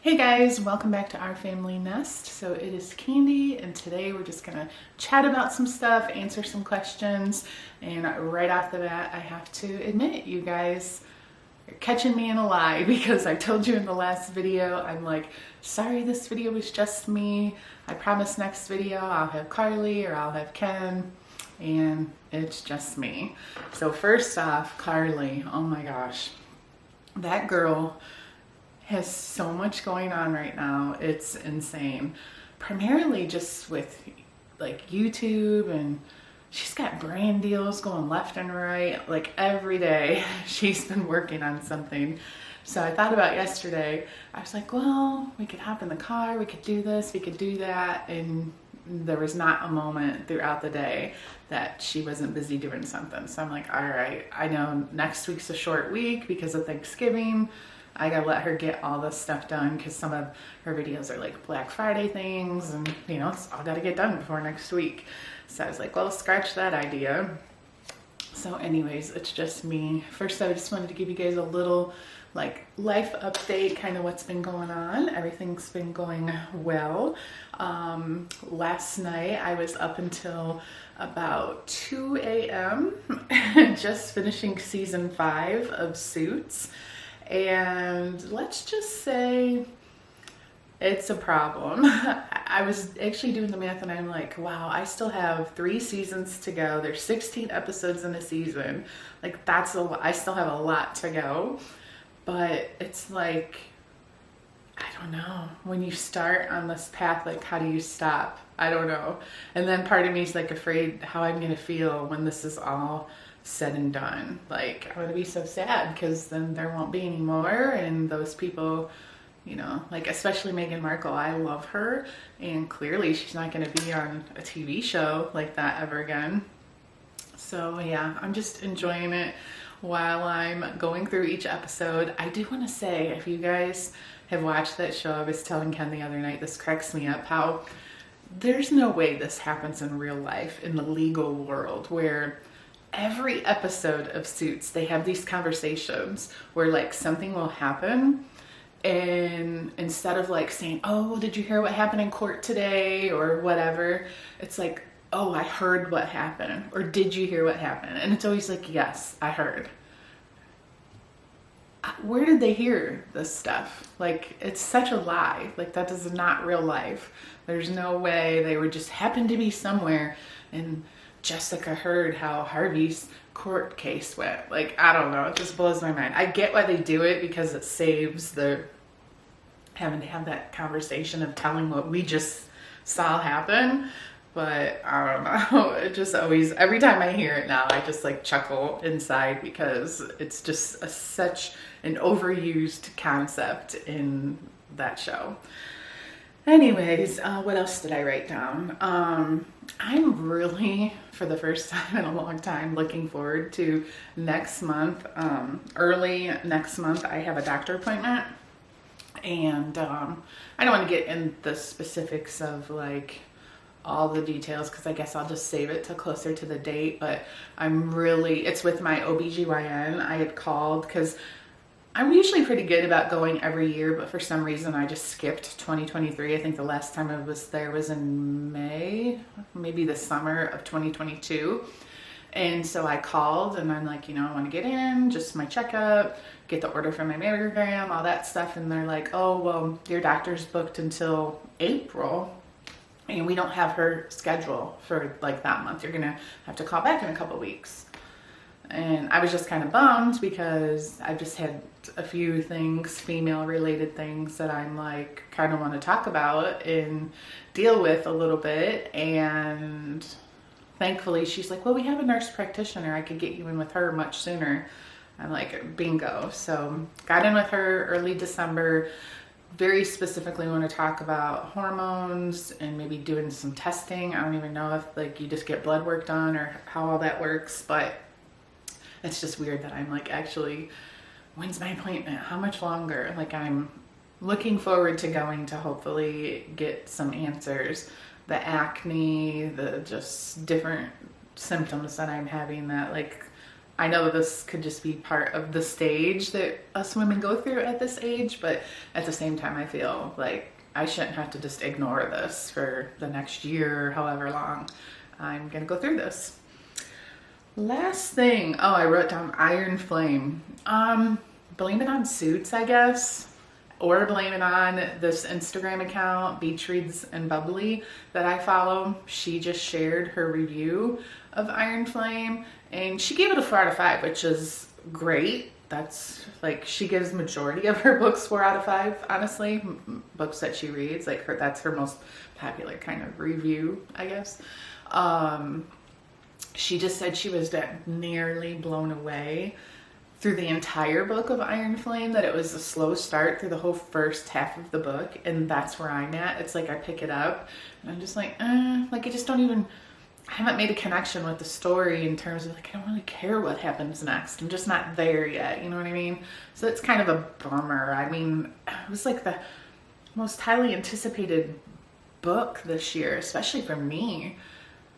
Hey guys, welcome back to Our Family Nest. So it is Candy, and today we're just gonna chat about some stuff, answer some questions, and right off the bat, I have to admit, you guys are catching me in a lie because I told you in the last video, I'm like, sorry, this video was just me. I promise next video I'll have Carly or I'll have Ken, and it's just me. So first off, Carly, oh my gosh, that girl has so much going on right now. It's insane. Primarily just with like YouTube, and she's got brand deals going left and right. Like every day she's been working on something. So I thought about yesterday, I was like, well, we could hop in the car, we could do this, we could do that. And there was not a moment throughout the day that she wasn't busy doing something. So I'm like, all right, I know next week's a short week because of Thanksgiving. I gotta let her get all this stuff done because some of her videos are like Black Friday things, and you know, it's all gotta get done before next week. So I was like, well, scratch that idea. So anyways, it's just me. First, I just wanted to give you guys a little like life update, kind of what's been going on. Everything's been going well. Last night I was up until about 2 a.m. just finishing season 5 of Suits. And let's just say it's a problem. I was actually doing the math and I'm like, wow, I still have 3 seasons to go. There's 16 episodes in a season. Like that's a lot. I still have a lot to go, but it's like, I don't know, when you start on this path, like how do you stop? I don't know. And then part of me is like afraid how I'm going to feel when this is all said and done. Like I'm gonna be so sad because then there won't be any more, and those people, you know, like especially Meghan Markle, I love her, and clearly she's not gonna be on a TV show like that ever again. So yeah, I'm just enjoying it while I'm going through each episode. I do want to say, if you guys have watched that show, I was telling Ken the other night, this cracks me up, how there's no way this happens in real life, in the legal world, where every episode of Suits, they have these conversations where like something will happen, and instead of like saying, oh, did you hear what happened in court today or whatever, it's like, oh, I heard what happened, or did you hear what happened? And it's always like, yes, I heard. Where did they hear this stuff? Like, it's such a lie. Like, that is not real life. There's no way. They would just happen to be somewhere and Jessica heard how Harvey's court case went. Like, I don't know, it just blows my mind. I get why they do it because it saves the having to have that conversation of telling what we just saw happen. But I don't know, it just always, every time I hear it now, I just like chuckle inside because it's just such an overused concept in that show. Anyways, what else did I write down? I'm really, for the first time in a long time, looking forward to next month. Early next month, I have a doctor appointment, and I don't want to get in the specifics of like all the details because I guess I'll just save it till closer to the date, but it's with my OBGYN. I had called because I'm usually pretty good about going every year, but for some reason I just skipped 2023. I think the last time I was there was in May, maybe the summer of 2022. And so I called and I'm like, you know, I want to get in, just my checkup, get the order for my mammogram, all that stuff. And they're like, oh, well, your doctor's booked until April and we don't have her schedule for like that month. You're going to have to call back in a couple weeks. And I was just kind of bummed because I've just had a few things, female related things that I'm like kind of want to talk about and deal with a little bit. And thankfully she's like, well, we have a nurse practitioner. I could get you in with her much sooner. I'm like, bingo. So got in with her early December. Very specifically want to talk about hormones and maybe doing some testing. I don't even know if like you just get blood work done or how all that works, but it's just weird that I'm like, actually, when's my appointment? How much longer? Like, I'm looking forward to going to hopefully get some answers. The acne, the just different symptoms that I'm having that like I know that this could just be part of the stage that us women go through at this age, but at the same time, I feel like I shouldn't have to just ignore this for the next year or however long I'm gonna go through this. Last thing, oh, I wrote down Iron Flame. Blame it on Suits, I guess, or blame it on this Instagram account, Beach Reads and Bubbly, that I follow. She just shared her review of Iron Flame, and she gave it a 4 out of 5, which is great. That's like, she gives majority of her books 4 out of 5, honestly. Books that she reads, like that's her most popular kind of review, I guess. She just said she was nearly blown away through the entire book of Iron Flame, that it was a slow start through the whole first half of the book, and that's where I'm at. It's like I pick it up and I'm just like I just don't even, I haven't made a connection with the story in terms of like, I don't really care what happens next. I'm just not there yet, you know what I mean? So it's kind of a bummer. I mean, it was like the most highly anticipated book this year, especially for me.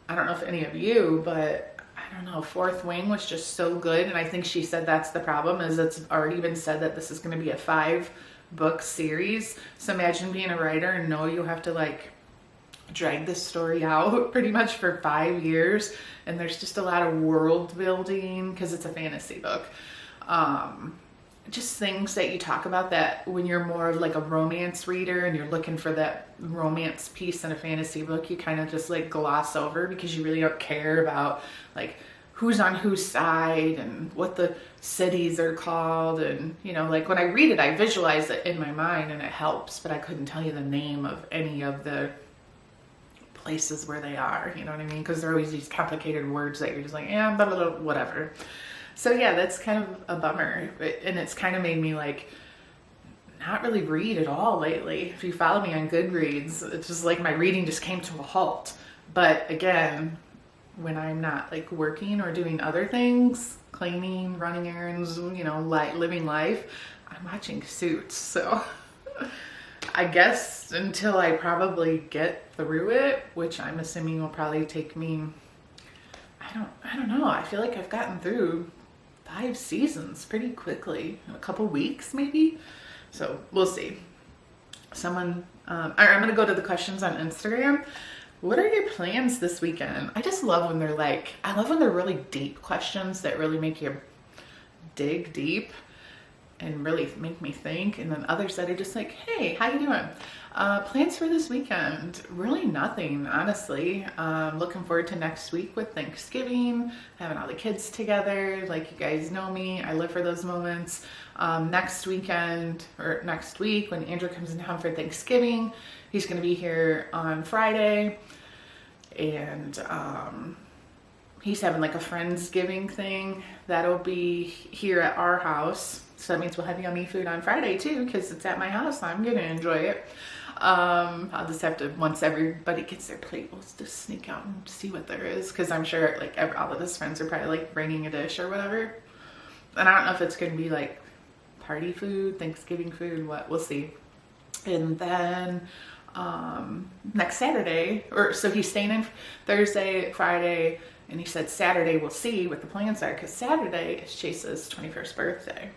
I don't know if any of you, but I don't know, Fourth Wing was just so good. And I think she said that's the problem, is it's already been said that this is going to be a 5-book series. So imagine being a writer and know you have to like drag this story out pretty much for 5 years. And there's just a lot of world building because it's a fantasy book. Just things that you talk about that when you're more of like a romance reader and you're looking for that romance piece in a fantasy book, you kind of just like gloss over because you really don't care about like who's on whose side and what the cities are called. And, you know, like when I read it, I visualize it in my mind and it helps, but I couldn't tell you the name of any of the places where they are, you know what I mean? Because they're always these complicated words that you're just like, yeah, blah, blah, blah, whatever. So yeah, that's kind of a bummer, and it's kind of made me like not really read at all lately. If you follow me on Goodreads, it's just like my reading just came to a halt. But again, when I'm not like working or doing other things, cleaning, running errands, you know, living life, I'm watching Suits. So I guess until I probably get through it, which I'm assuming will probably take me, I don't know. I feel like I've gotten through 5 seasons pretty quickly, in a couple weeks maybe. So we'll see. I'm gonna go to the questions on Instagram. What are your plans this weekend? I just love when they're like, I love when they're really deep questions that really make you dig deep and really make me think. And then others that are just like, hey, how you doing? Plans for this weekend? Really nothing, honestly. Looking forward to next week with Thanksgiving, having all the kids together. Like, you guys know me, I live for those moments. Next weekend, or next week, when Andrew comes in town for Thanksgiving, he's gonna be here on Friday. And he's having like a Friendsgiving thing that'll be here at our house. So that means we'll have yummy food on Friday too, because it's at my house. I'm gonna enjoy it. I'll just have to, once everybody gets their plate, we'll just sneak out and see what there is, because I'm sure like all of his friends are probably like bringing a dish or whatever. And I don't know if it's gonna be like party food, Thanksgiving food, what, we'll see. And then next Saturday, so he's staying in Thursday, Friday, and he said Saturday we'll see what the plans are, because Saturday is Chase's 21st birthday.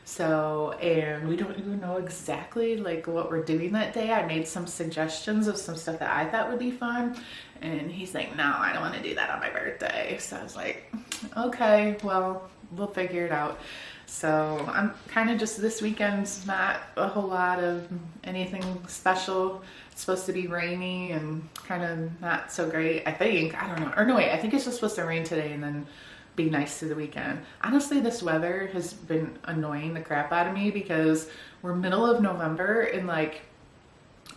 So, and we don't even know exactly like what we're doing that day. I made some suggestions of some stuff that I thought would be fun, and he's like, no, I don't want to do that on my birthday. So I was like, okay, well, we'll figure it out. So I'm kind of just, this weekend's not a whole lot of anything special. It's supposed to be rainy and kind of not so great, I think. I don't know. Or no, wait, I think it's just supposed to rain today and then be nice through the weekend. Honestly, this weather has been annoying the crap out of me, because we're middle of November and like,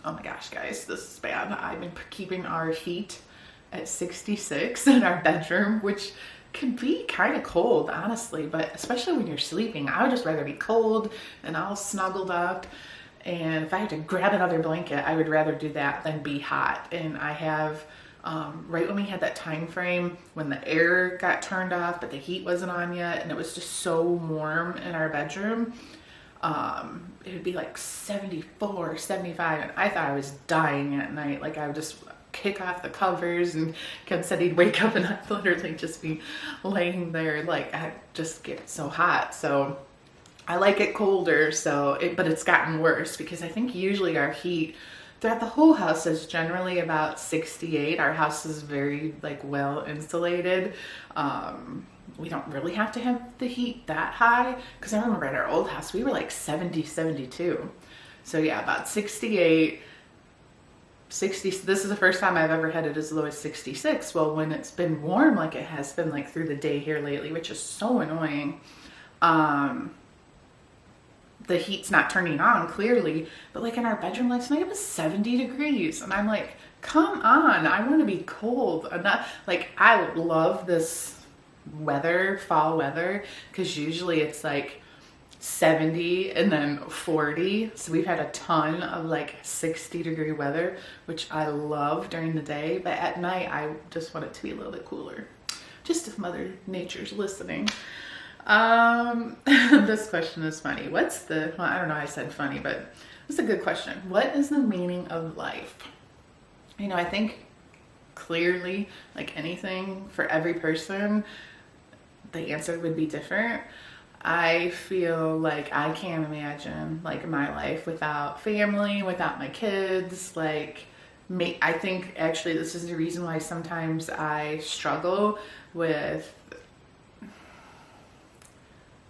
oh my gosh, guys, this is bad. I've been keeping our heat at 66 in our bedroom, which can be kind of cold, honestly, but especially when you're sleeping, I would just rather be cold and all snuggled up. And if I had to grab another blanket, I would rather do that than be hot. And I have, right when we had that time frame when the air got turned off, but the heat wasn't on yet, and it was just so warm in our bedroom, it would be like 74, 75, and I thought I was dying at night. Like, I would just kick off the covers, and Ken said he'd wake up and I'd literally just be laying there, like I just get so hot. So I like it colder, but it's gotten worse because I think usually our heat throughout the whole house is generally about 68. Our house is very like well insulated. We don't really have to have the heat that high, because I remember at our old house we were like 70, 72. So yeah, about 68, 60. This is the first time I've ever had it as low as 66. Well, when it's been warm like it has been like through the day here lately, which is so annoying, the heat's not turning on clearly, but like in our bedroom last night it was 70 degrees, and I'm like, come on, I want to be cold. I'm not like, I love this weather, fall weather, because usually it's like 70 and then 40. So we've had a ton of like 60-degree weather, which I love during the day, but at night I just want it to be a little bit cooler, just if Mother Nature's listening. This question is funny. Well, I don't know, I said funny, but it's a good question. What is the meaning of life? You know, I think clearly, like anything, for every person, the answer would be different. I feel like I can't imagine like my life without family, without my kids. Like, I think actually this is the reason why sometimes I struggle with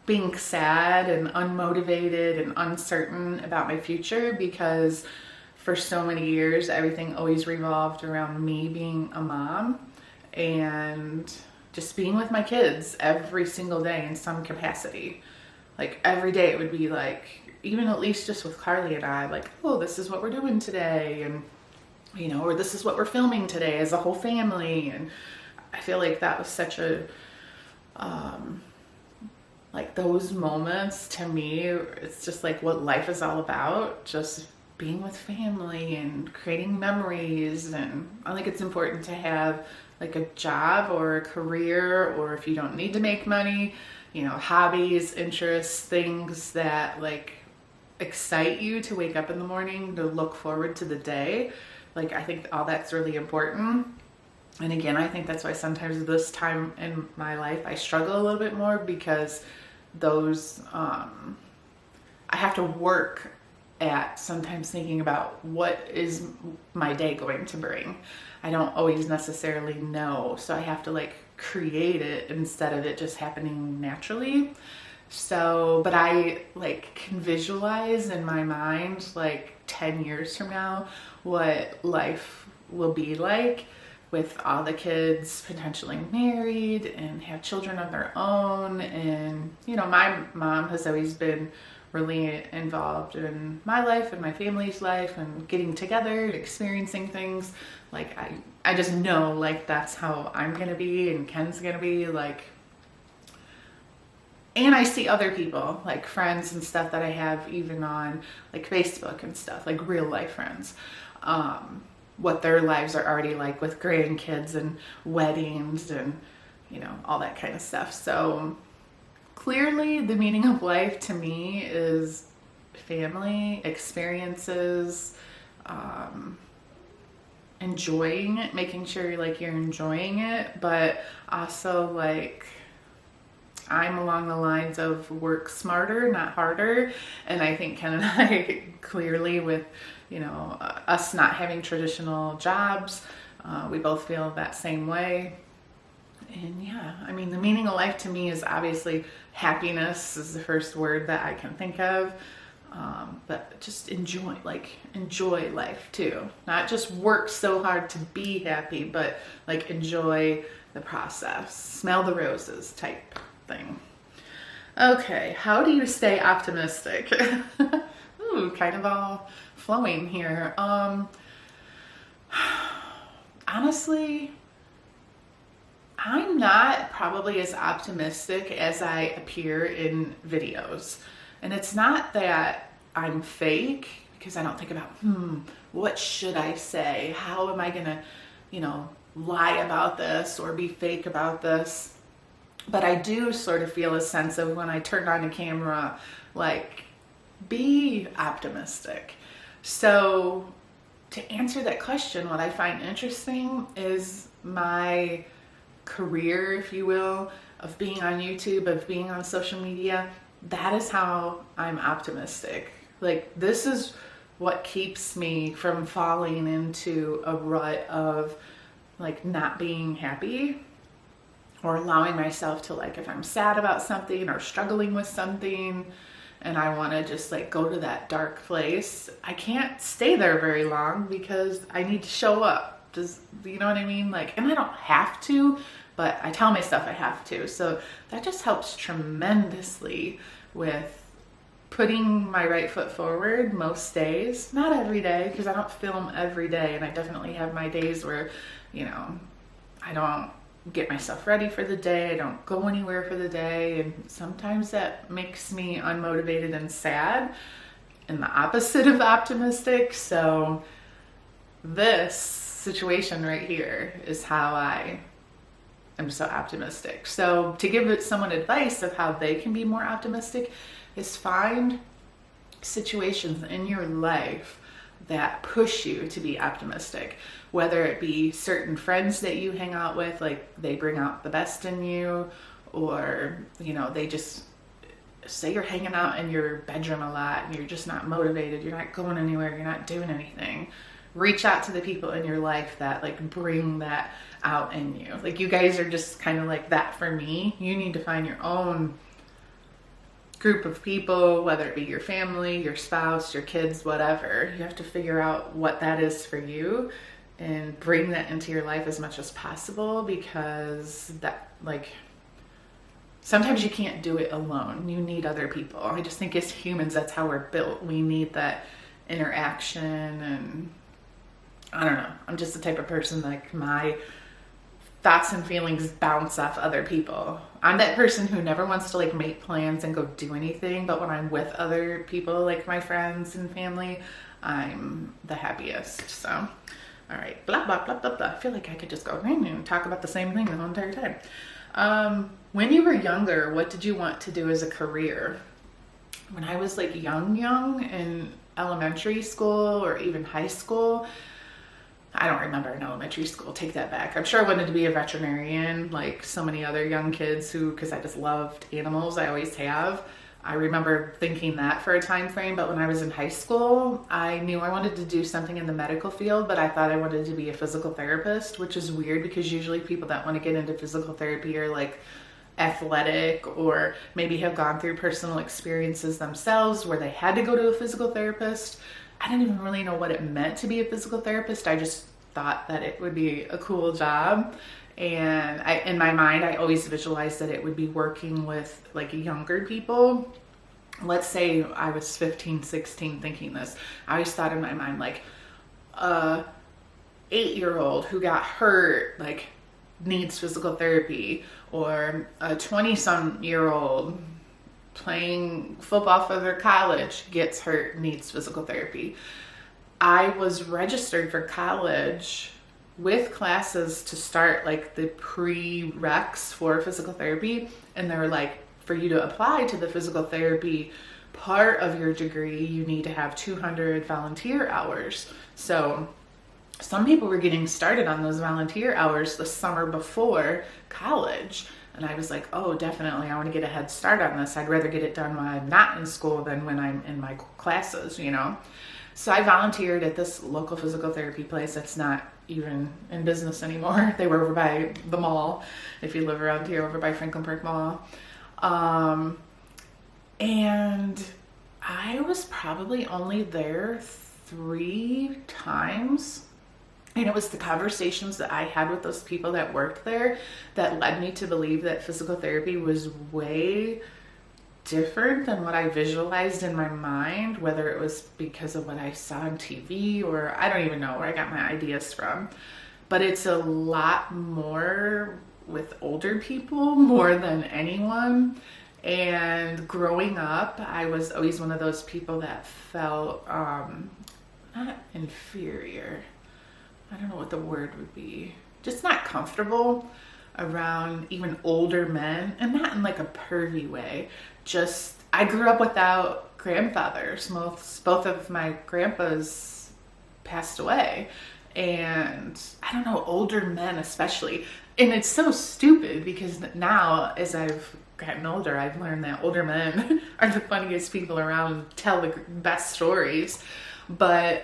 being sad and unmotivated and uncertain about my future, because for so many years everything always revolved around me being a mom and just being with my kids every single day in some capacity. Like every day it would be like, even at least just with Carly and I, like, oh, this is what we're doing today, and you know, or this is what we're filming today as a whole family. And I feel like that was such a like those moments to me, it's just like what life is all about, just being with family and creating memories. And I think it's important to have like a job or a career, or if you don't need to make money, you know, hobbies, interests, things that like excite you to wake up in the morning to look forward to the day. Like, I think all that's really important. And again, I think that's why sometimes this time in my life I struggle a little bit more, because those I have to work at sometimes thinking about what is my day going to bring. I don't always necessarily know, so I have to like create it instead of it just happening naturally. So, but I like can visualize in my mind like 10 years from now what life will be like, with all the kids potentially married and have children of their own. And you know, my mom has always been really involved in my life and my family's life and getting together and experiencing things. Like I just know like that's how I'm gonna be and Ken's gonna be, like. And I see other people, like friends and stuff that I have even on like Facebook and stuff, like real life friends, what their lives are already like with grandkids and weddings and, you know, all that kind of stuff. So clearly the meaning of life to me is family, experiences, enjoying it, making sure like you're enjoying it, but also like, I'm along the lines of work smarter, not harder. And I think Ken and I clearly, with, you know, us not having traditional jobs, we both feel that same way. And yeah, I mean, the meaning of life to me is obviously happiness is the first word that I can think of. But just enjoy life too. Not just work so hard to be happy, but like enjoy the process, smell the roses type thing. Okay, how do you stay optimistic? Ooh, kind of all flowing here. Honestly, I'm not probably as optimistic as I appear in videos. And it's not that I'm fake, because I don't think about, what should I say? How am I gonna, you know, lie about this or be fake about this? But I do sort of feel a sense of, when I turn on a camera, like, be optimistic. So to answer that question, what I find interesting is my career, if you will, of being on YouTube, of being on social media. That is how I'm optimistic. Like, this is what keeps me from falling into a rut of like not being happy, or allowing myself to, like, if I'm sad about something or struggling with something and I want to just like go to that dark place, I can't stay there very long because I need to show up. Does, you know what I mean? Like, and I don't have to, but I tell myself I have to. So that just helps tremendously with putting my right foot forward most days. Not every day, because I don't film every day, and I definitely have my days where, you know, I don't get myself ready for the day, I don't go anywhere for the day, and sometimes that makes me unmotivated and sad, and the opposite of optimistic. So this situation right here is how I am so optimistic. So to give someone advice of how they can be more optimistic is find situations in your life that push you to be optimistic, whether it be certain friends that you hang out with, like they bring out the best in you, or, you know, they just say you're hanging out in your bedroom a lot and you're just not motivated, you're not going anywhere, you're not doing anything. Reach out to the people in your life that like bring that out in you. Like, you guys are just kind of like that for me. You need to find your own group of people, whether it be your family, your spouse, your kids, whatever. You have to figure out what that is for you and bring that into your life as much as possible, because that, like, sometimes you can't do it alone. You need other people. I just think as humans, that's how we're built. We need that interaction, and I don't know. I'm just the type of person, like, my thoughts and feelings bounce off other people. I'm that person who never wants to like make plans and go do anything, but when I'm with other people, like my friends and family, I'm the happiest. So, all right, blah, blah, blah, blah, blah. I feel like I could just go and talk about the same thing the whole entire time. When you were younger, what did you want to do as a career? When I was like young in elementary school or even high school, I don't remember in elementary school, take that back. I'm sure I wanted to be a veterinarian like so many other young kids who, because I just loved animals, I always have. I remember thinking that for a time frame, but when I was in high school, I knew I wanted to do something in the medical field, but I thought I wanted to be a physical therapist, which is weird because usually people that want to get into physical therapy are like athletic, or maybe have gone through personal experiences themselves where they had to go to a physical therapist. I didn't even really know what it meant to be a physical therapist. I just thought that it would be a cool job. And in my mind, I always visualized that it would be working with like younger people. Let's say I was 15, 16 thinking this. I always thought in my mind, like, a 8-year-old who got hurt, like, needs physical therapy, or a 20-some-year-old playing football for their college gets hurt, needs physical therapy. I was registered for college with classes to start like the prereqs for physical therapy, and they were like, for you to apply to the physical therapy part of your degree, you need to have 200 volunteer hours. So some people were getting started on those volunteer hours the summer before college. And I was like, oh, definitely, I want to get a head start on this. I'd rather get it done when I'm not in school than when I'm in my classes, you know? So I volunteered at this local physical therapy place that's not even in business anymore. They were over by the mall, if you live around here, over by Franklin Park Mall. And I was probably only there 3 times. And it was the conversations that I had with those people that worked there that led me to believe that physical therapy was way different than what I visualized in my mind, whether it was because of what I saw on TV, or I don't even know where I got my ideas from. But it's a lot more with older people more than anyone. And growing up, I was always one of those people that felt not inferior. I don't know what the word would be. Just not comfortable around even older men, and not in like a pervy way. Just, I grew up without grandfathers. Both of my grandpas passed away. And I don't know, older men especially. And it's so stupid because now, as I've gotten older, I've learned that older men are the funniest people around, tell the best stories. But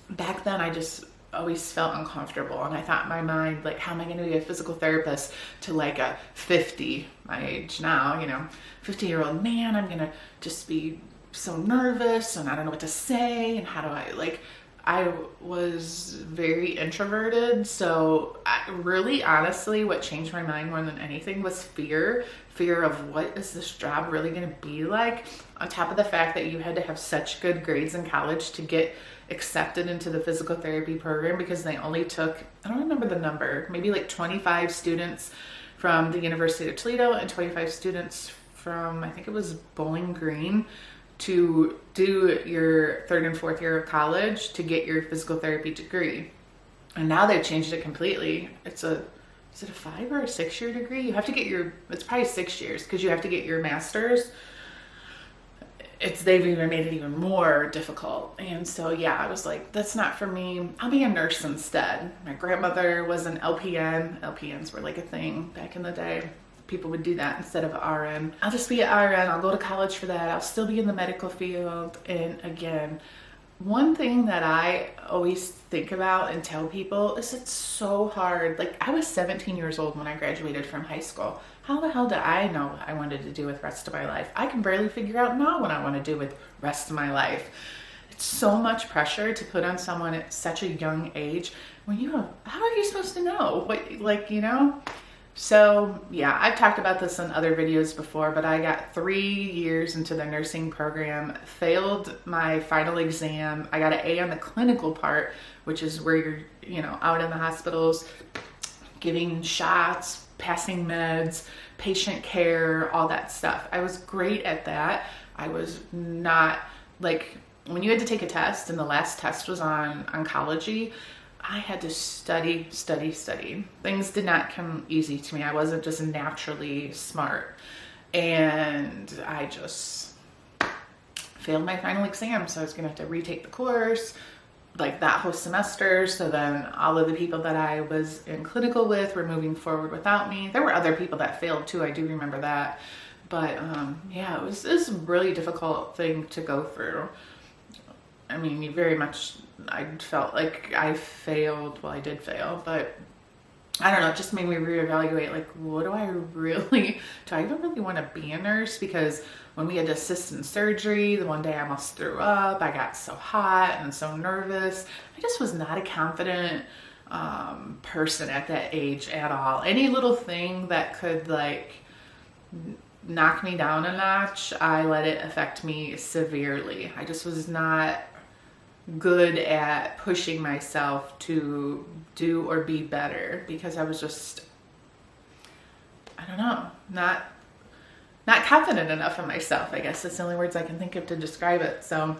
back then I just always felt uncomfortable, and I thought in my mind, like, how am I going to be a physical therapist to like a 50, my age now, 50-year-old man? I'm going to just be so nervous and I don't know what to say, and how do I was very introverted. So really, honestly, what changed my mind more than anything was fear of what is this job really going to be like, on top of the fact that you had to have such good grades in college to get accepted into the physical therapy program, because they only took, I don't remember the number, maybe like 25 students from the University of Toledo and 25 students from, I think it was Bowling Green, to do your 3rd and 4th year of college to get your physical therapy degree. And now they've changed it completely. Is it a 5 or a 6 year degree? You have to get it's probably 6 years, because you have to get your master's. They've even made it even more difficult. And so, yeah, I was like, that's not for me. I'll be a nurse instead. My grandmother was an LPN. LPNs were like a thing back in the day. People would do that instead of RN. I'll just be an RN. I'll go to college for that. I'll still be in the medical field. And again, one thing that I always think about and tell people is it's so hard. Like, I was 17 years old when I graduated from high school. How the hell did I know what I wanted to do with the rest of my life? I can barely figure out now what I want to do with the rest of my life. It's so much pressure to put on someone at such a young age when how are you supposed to know what, So yeah, I've talked about this in other videos before, but I got 3 years into the nursing program, failed my final exam. I got an A on the clinical part, which is where you're, out in the hospitals, giving shots, passing meds, patient care, all that stuff. I was great at that. I was not, like, when you had to take a test and the last test was on oncology, I had to study. Things did not come easy to me. I wasn't just naturally smart. And I just failed my final exam. So I was going to have to retake the course, like that whole semester. So then all of the people that I was in clinical with were moving forward without me. There were other people that failed too. I do remember that. But yeah, it was a really difficult thing to go through. I mean, I felt like I failed. Well, I did fail, but I don't know, it just made me reevaluate, like, what do I even really want to be a nurse? Because when we had to assist in surgery, the one day I almost threw up. I got so hot and so nervous. I just was not a confident person at that age at all. Any little thing that could, like, knock me down a notch, I let it affect me severely. I just was not good at pushing myself to do or be better, because I was just, I don't know, not confident enough in myself. I guess that's the only words I can think of to describe it. So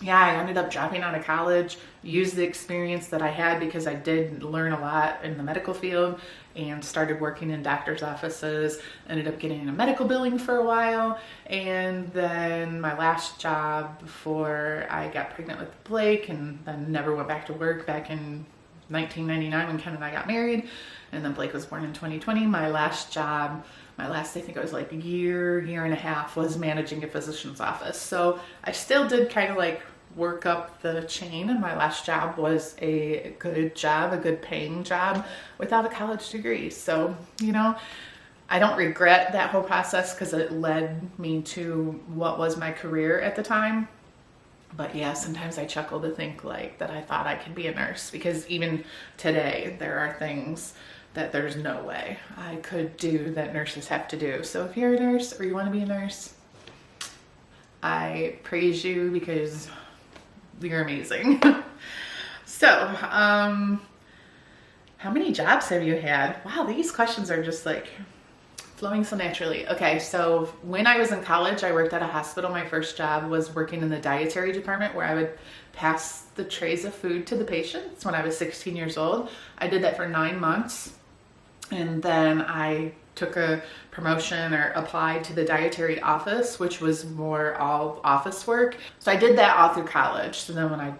yeah, I ended up dropping out of college, used the experience that I had, because I did learn a lot in the medical field, and started working in doctor's offices, ended up getting into medical billing for a while. And then my last job before I got pregnant with Blake, and then never went back to work back in 1999 when Ken and I got married. And then Blake was born in 2020. My last, I think it was like year and a half, was managing a physician's office. So I still did kind of like work up the chain, and my last job was a good job, a good paying job without a college degree. So, I don't regret that whole process, because it led me to what was my career at the time. But yeah, sometimes I chuckle to think like that I thought I could be a nurse, because even today there are things that there's no way I could do that nurses have to do. So if you're a nurse or you want to be a nurse, I praise you, because you're amazing. So, how many jobs have you had? Wow, these questions are just like flowing so naturally. Okay, so when I was in college, I worked at a hospital. My first job was working in the dietary department, where I would pass the trays of food to the patients when I was 16 years old. I did that for 9 months. And then I took a promotion, or applied to the dietary office, which was more all office work. So I did that all through college. So then when I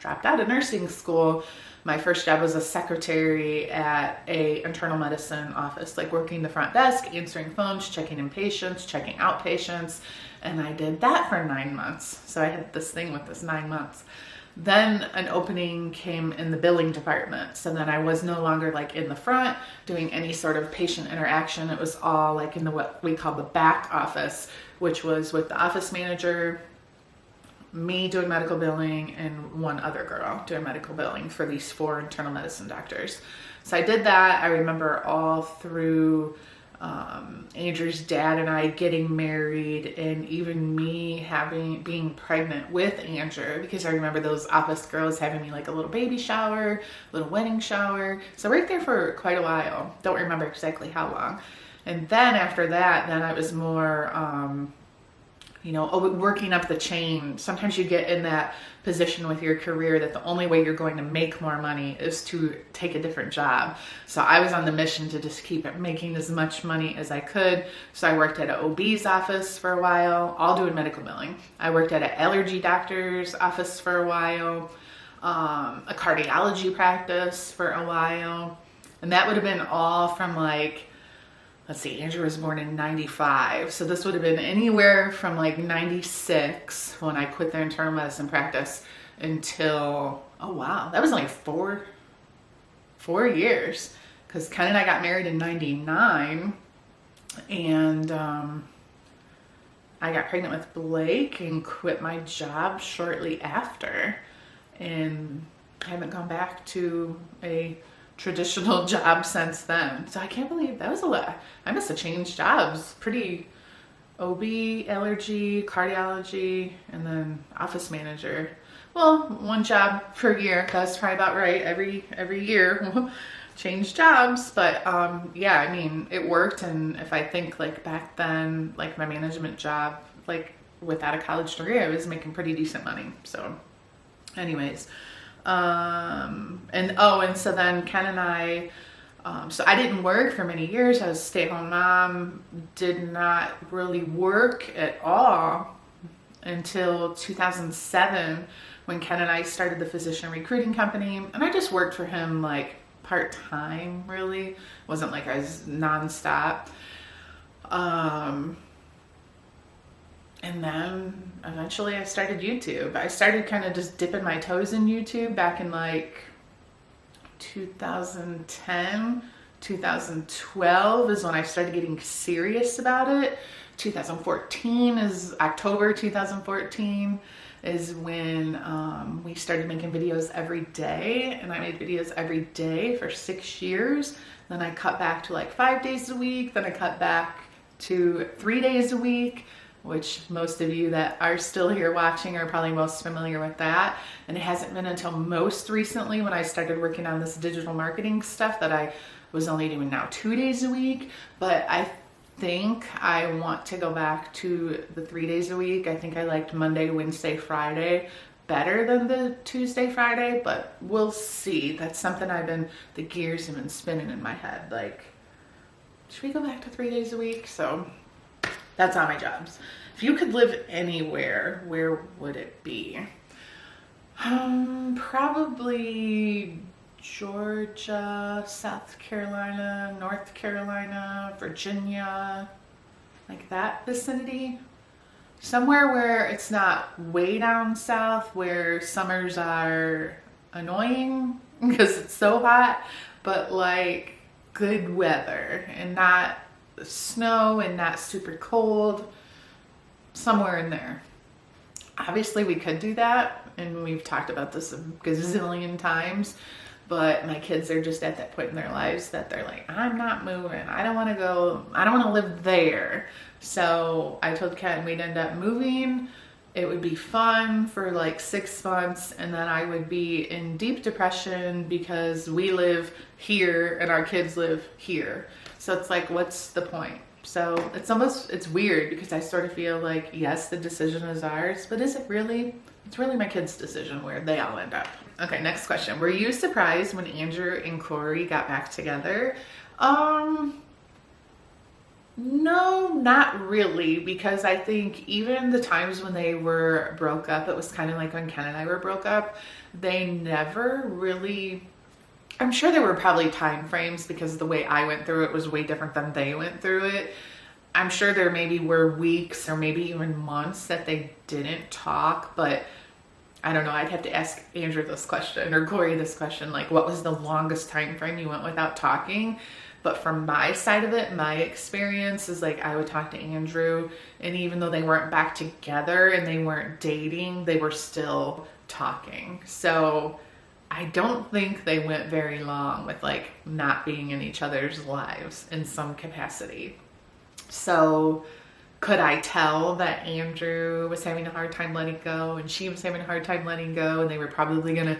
dropped out of nursing school, my first job was a secretary at a internal medicine office, like working the front desk, answering phones, checking in patients, checking out patients. And I did that for 9 months. So I had this thing with this 9 months. Then an opening came in the billing department. So then I was no longer like in the front doing any sort of patient interaction. It was all like in the what we call the back office, which was with the office manager, me doing medical billing, and one other girl doing medical billing for these 4 internal medicine doctors. So I did that. I remember all through Andrew's dad and I getting married, and even me being pregnant with Andrew, because I remember those office girls having me like a little baby shower, little wedding shower. So right there for quite a while. Don't remember exactly how long. And then after that, then I was more, working up the chain. Sometimes you get in that position with your career that the only way you're going to make more money is to take a different job. So I was on the mission to just keep making as much money as I could. So I worked at an OB's office for a while, all doing medical billing. I worked at an allergy doctor's office for a while, a cardiology practice for a while. And that would have been all from like, let's see, Andrew was born in 95. So this would have been anywhere from like 96 when I quit the internal medicine practice until, oh wow, that was like four years. Because Ken and I got married in 99, and I got pregnant with Blake and quit my job shortly after. And I haven't gone back to a traditional job since then. So I can't believe that was a lot. I must have changed jobs pretty. OB, allergy, cardiology, and then office manager. Well, 1 job per year. That's probably about right. Every year change jobs. But yeah, I mean, it worked. And if I think like back then, like my management job, like without a college degree, I was making pretty decent money. So anyways, and so then Ken and I, so I didn't work for many years. I was a stay-at-home mom, did not really work at all until 2007 when Ken and I started the physician recruiting company. And I just worked for him like part-time, really. It wasn't like I was nonstop. And then eventually I started YouTube. I started kind of just dipping my toes in YouTube back in like 2010, 2012 is when I started getting serious about it. 2014 is October 2014 is when we started making videos every day, and I made videos every day for 6 years. Then I cut back to like 5 days a week. Then I cut back to 3 days a week, which most of you that are still here watching are probably most familiar with that. And it hasn't been until most recently when I started working on this digital marketing stuff that I was only doing now 2 days a week. But I think I want to go back to the 3 days a week. I think I liked Monday, Wednesday, Friday better than the Tuesday, Friday, but we'll see. That's something the gears have been spinning in my head. Like, should we go back to 3 days a week? So that's on my jobs. If you could live anywhere, where would it be? Probably Georgia, South Carolina, North Carolina, Virginia, like that vicinity. Somewhere where it's not way down south, where summers are annoying because it's so hot, but like good weather and not snow and not super cold. Somewhere in there. Obviously we could do that, and we've talked about this a gazillion times, but my kids are just at that point in their lives that they're like, I'm not moving. I don't want to go. I don't want to live there. So I told Ken we'd end up moving. It would be fun for like 6 months, and then I would be in deep depression because we live here and our kids live here. So it's like, what's the point? So it's weird because I sort of feel like, yes, the decision is ours, but is it really? It's really my kids' decision where they all end up. Okay, next question. Were you surprised when Andrew and Corey got back together? No, not really, because I think even the times when they were broke up, it was kind of like when Ken and I were broke up, they never really, I'm sure there were probably time frames because the way I went through it was way different than they went through it. I'm sure there maybe were weeks or maybe even months that they didn't talk, but I don't know. I'd have to ask Andrew this question or Corey this question, like what was the longest time frame you went without talking? But from my side of it, my experience is like I would talk to Andrew, and even though they weren't back together and they weren't dating, they were still talking. So I don't think they went very long with like not being in each other's lives in some capacity. So could I tell that Andrew was having a hard time letting go and she was having a hard time letting go and they were probably going to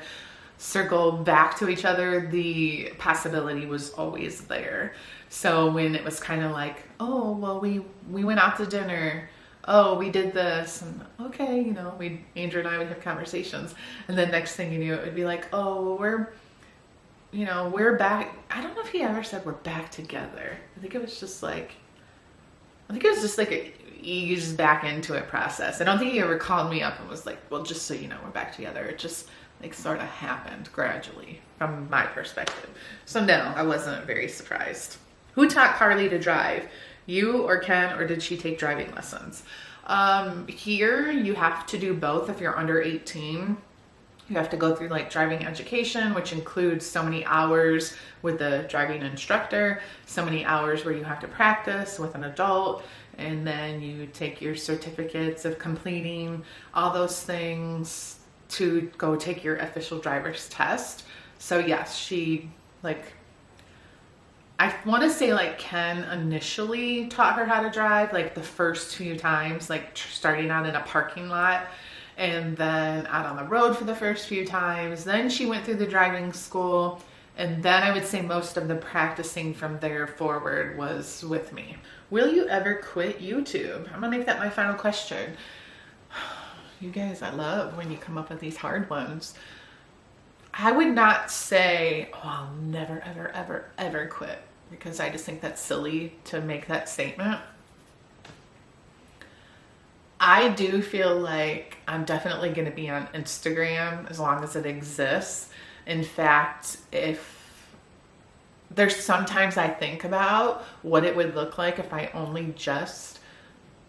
circle back to each other? The possibility was always there. So when it was kind of like, oh, well, we went out to dinner. Oh, we did this. And okay, you know, Andrew and I would have conversations. And then next thing you knew, it would be like, oh, we're back. I don't know if he ever said we're back together. I think it was just like a ease back into it process. I don't think he ever called me up and was like, well, just so you know, we're back together. It just like sort of happened gradually from my perspective. So no, I wasn't very surprised. Who taught Carly to drive? You or Ken, or did she take driving lessons? Here you have to do both if you're under 18. You have to go through like driving education, which includes so many hours with the driving instructor, so many hours where you have to practice with an adult, and then you take your certificates of completing all those things to go take your official driver's test. So yes, she I want to say like Ken initially taught her how to drive like the first few times, like starting out in a parking lot and then out on the road for the first few times. Then she went through the driving school, and then I would say most of the practicing from there forward was with me. Will you ever quit YouTube? I'm gonna make that my final question. You guys, I love when you come up with these hard ones. I would not say, oh, I'll never, ever, ever, ever quit, because I just think that's silly to make that statement. I do feel like I'm definitely going to be on Instagram as long as it exists. In fact, if there's sometimes I think about what it would look like if I only just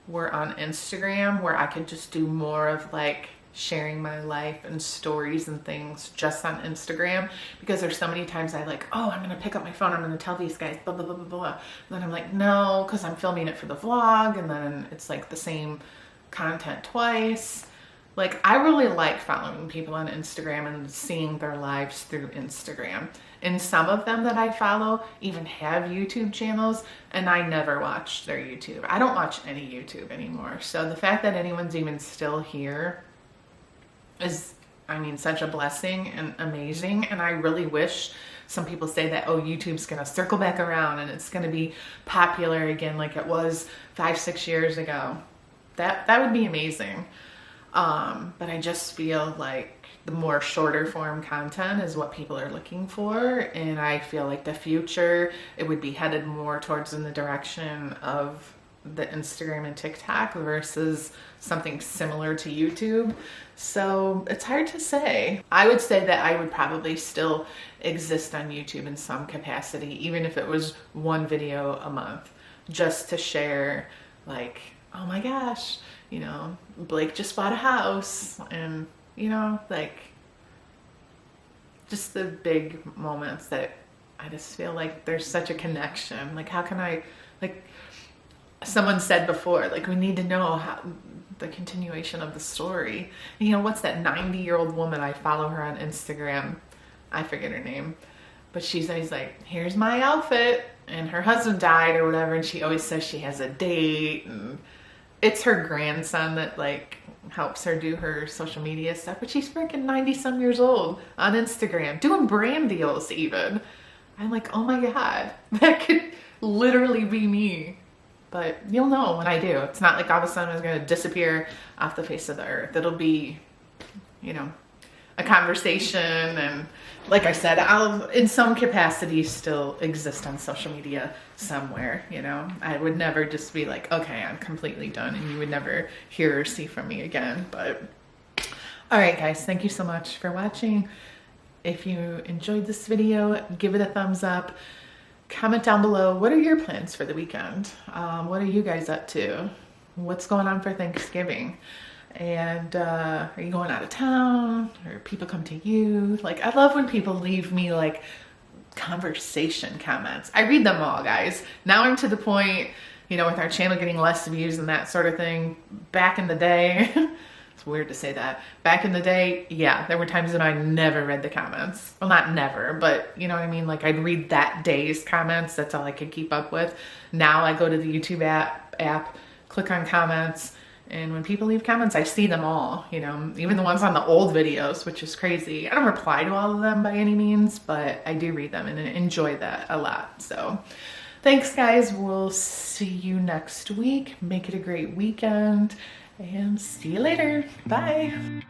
were on Instagram, where I could just do more of like sharing my life and stories and things just on Instagram, because there's so many times I like, oh, I'm gonna pick up my phone, I'm gonna tell these guys blah blah blah blah blah, and then I'm like, no, because I'm filming it for the vlog, and then it's like the same content twice. Like, I really like following people on Instagram and seeing their lives through Instagram. And some of them that I follow even have YouTube channels, and I never watch their YouTube. I don't watch any YouTube anymore. So the fact that anyone's even still here is, I mean, such a blessing and amazing. And I really wish, some people say that, oh, YouTube's gonna circle back around and it's gonna be popular again like it was 5-6 years ago. That would be amazing. But I just feel like the more shorter form content is what people are looking for. And I feel like the future, it would be headed more towards in the direction of the Instagram and TikTok versus something similar to YouTube. So it's hard to say. I would say that I would probably still exist on YouTube in some capacity, even if it was one video a month, just to share like, oh my gosh, you know, Blake just bought a house, and, you know, like, just the big moments that I just feel like there's such a connection. Like, how can I, like, someone said before, like, we need to know how the continuation of the story. And, you know, what's that 90-year-old woman, I follow her on Instagram, I forget her name, but she's always like, here's my outfit, and her husband died or whatever, and she always says she has a date, and it's her grandson that like helps her do her social media stuff, but she's freaking 90 some years old on Instagram doing brand deals even. I'm like, oh my God, that could literally be me. But you'll know when I do. It's not like all of a sudden it's going to disappear off the face of the earth. It'll be, you know, a conversation. And like I said, I'll in some capacity still exist on social media somewhere, you know. I would never just be like, okay, I'm completely done, and you would never hear or see from me again. But all right, guys, thank you so much for watching. If you enjoyed this video, give it a thumbs up. Comment down below, what are your plans for the weekend? What are you guys up to? What's going on for Thanksgiving? And are you going out of town, or people come to you? Like, I love when people leave me like conversation comments. I read them all, guys. Now I'm to the point, you know, with our channel getting less views and that sort of thing. Back in the day, it's weird to say that. Back in the day, yeah, there were times that I never read the comments. Well, not never, but you know what I mean? Like, I'd read that day's comments. That's all I could keep up with. Now I go to the YouTube app, click on comments, and when people leave comments, I see them all, you know, even the ones on the old videos, which is crazy. I don't reply to all of them by any means, but I do read them and enjoy that a lot. So thanks, guys. We'll see you next week. Make it a great weekend, and see you later. Bye.